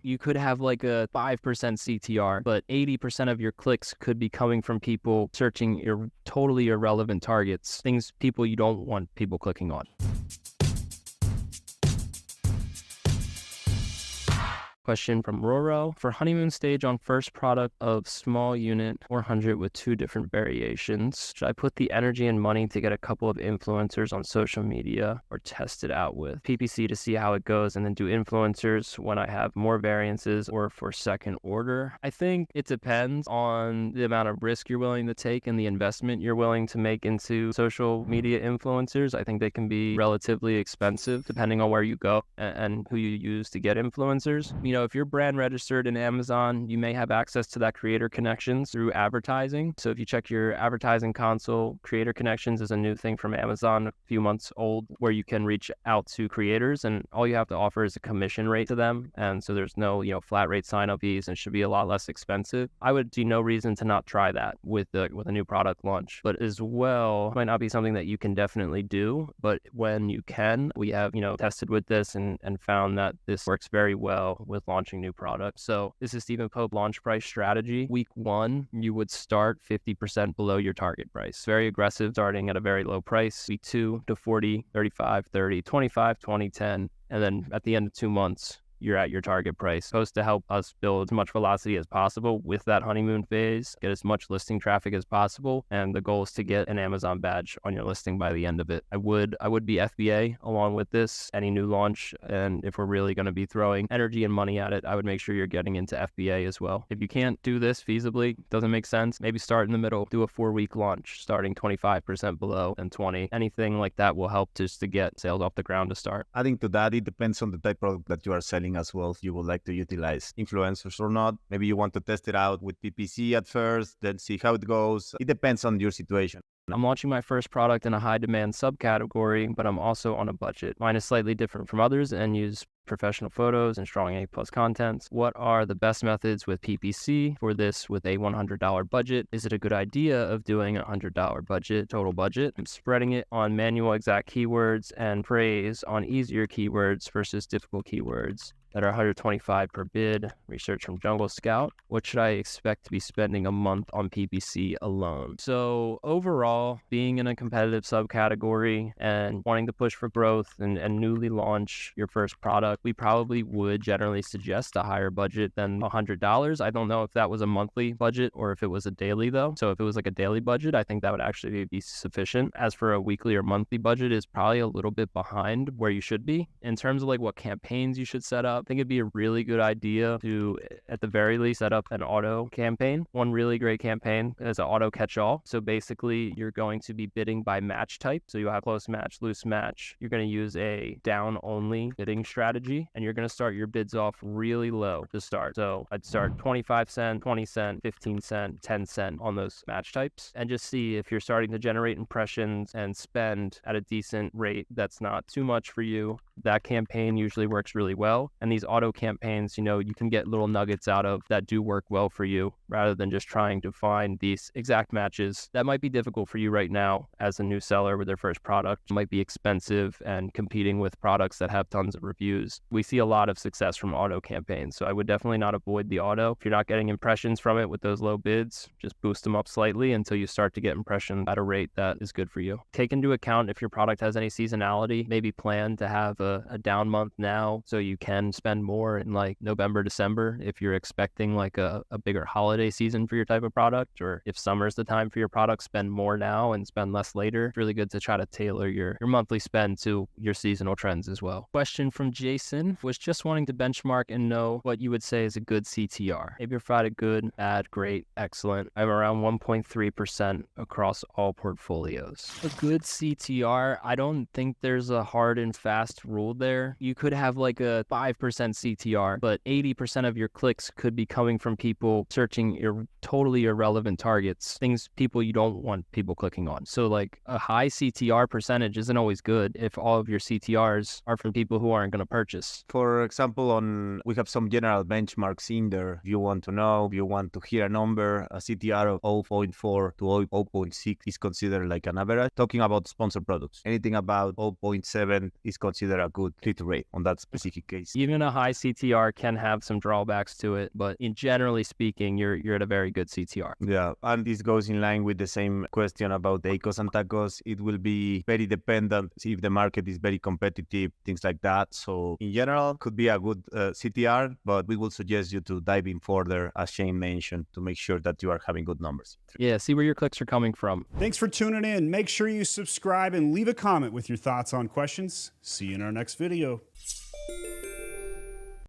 You could have like a 5% CTR, but 80% of your clicks could be coming from people searching totally irrelevant targets, people you don't want people clicking on. Question from Roro. For honeymoon stage on first product of small unit 400 with 2 different variations, should I put the energy and money to get a couple of influencers on social media or test it out with PPC to see how it goes and then do influencers when I have more variances or for second order? I think it depends on the amount of risk you're willing to take and the investment you're willing to make into social media influencers. I think they can be relatively expensive depending on where you go and who you use to get influencers. If you're brand registered in Amazon, you may have access to that creator connections through advertising. So if you check your advertising console, creator connections is a new thing from Amazon, a few months old, where you can reach out to creators and all you have to offer is a commission rate to them. And so there's no, flat rate sign-up fees and should be a lot less expensive. I would see no reason to not try that with a new product launch. But as well, might not be something that you can definitely do, but when you can, we have, tested with this and found that this works very well with launching new products. So this is Stephen Pope launch price strategy. Week 1, you would start 50% below your target price. Very aggressive, starting at a very low price. Week 2 to 40, 35, 30, 25, 20, 10. And then at the end of 2 months, you're at your target price. Supposed to help us build as much velocity as possible with that honeymoon phase, get as much listing traffic as possible, and the goal is to get an Amazon badge on your listing by the end of it. I would be FBA along with this, any new launch, and if we're really going to be throwing energy and money at it, I would make sure you're getting into FBA as well. If you can't do this feasibly, doesn't make sense, maybe start in the middle, do a 4-week launch, starting 25% below and 20. Anything like that will help just to get sales off the ground to start. Adding to that, it depends on the type of product that you are selling as well. If you would like to utilize influencers or not, maybe you want to test it out with PPC at first, then see how it goes. It depends on your situation. I'm launching my first product in a high demand subcategory, but I'm also on a budget. Mine is slightly different from others and use professional photos and strong A+ contents. What are the best methods with PPC for this with a $100 budget? Is it a good idea of doing a $100 budget, total budget? I'm spreading it on manual exact keywords and praise on easier keywords versus difficult keywords that are $125 per bid, research from Jungle Scout. What should I expect to be spending a month on PPC alone? So overall, being in a competitive subcategory and wanting to push for growth and newly launch your first product, we probably would generally suggest a higher budget than $100. I don't know if that was a monthly budget or if it was a daily though. So if it was like a daily budget, I think that would actually be sufficient. As for a weekly or monthly budget, is probably a little bit behind where you should be. In terms of like what campaigns you should set up, I think it'd be a really good idea to, at the very least, set up an auto campaign. One really great campaign is an auto catch-all. So basically, you're going to be bidding by match type. So you'll have close match, loose match. You're going to use a down-only bidding strategy, and you're going to start your bids off really low to start. So I'd start 25 cent, 20 cent, 15 cent, 10 cent on those match types, and just see if you're starting to generate impressions and spend at a decent rate that's not too much for you. That campaign usually works really well. And these auto campaigns, you can get little nuggets out of that do work well for you rather than just trying to find these exact matches that might be difficult for you right now as a new seller with their first product. It might be expensive and competing with products that have tons of reviews. We see a lot of success from auto campaigns. So I would definitely not avoid the auto. If you're not getting impressions from it with those low bids, just boost them up slightly until you start to get impressions at a rate that is good for you. Take into account if your product has any seasonality, maybe plan to have a down month now so you can spend more in like November, December if you're expecting like a bigger holiday season for your type of product, or if summer's the time for your product, spend more now and spend less later. It's really good to try to tailor your monthly spend to your seasonal trends as well. Question from Jason was just wanting to benchmark and know what you would say is a good CTR. Maybe provide a good, bad, great, excellent. I'm around 1.3% across all portfolios. A good CTR, I don't think there's a hard and fast rule there. You could have like a 5% CTR, but 80% of your clicks could be coming from people searching totally irrelevant targets, people you don't want people clicking on. So like a high CTR percentage isn't always good if all of your CTRs are from people who aren't going to purchase. For example, we have some general benchmarks in there. If you want to hear a number, a CTR of 0.4 to 0.6 is considered like an average. Talking about sponsored products, anything about 0.7 is considered consider a good click rate on that specific case. Even a high CTR can have some drawbacks to it, but in generally speaking, you're at a very good CTR. Yeah, and this goes in line with the same question about ACOS and TACOS. It will be very dependent if the market is very competitive, things like that. So in general, could be a good CTR, but we will suggest you to dive in further, as Shane mentioned, to make sure that you are having good numbers. Yeah, see where your clicks are coming from. Thanks for tuning in. Make sure you subscribe and leave a comment with your thoughts on questions. See you in our next video.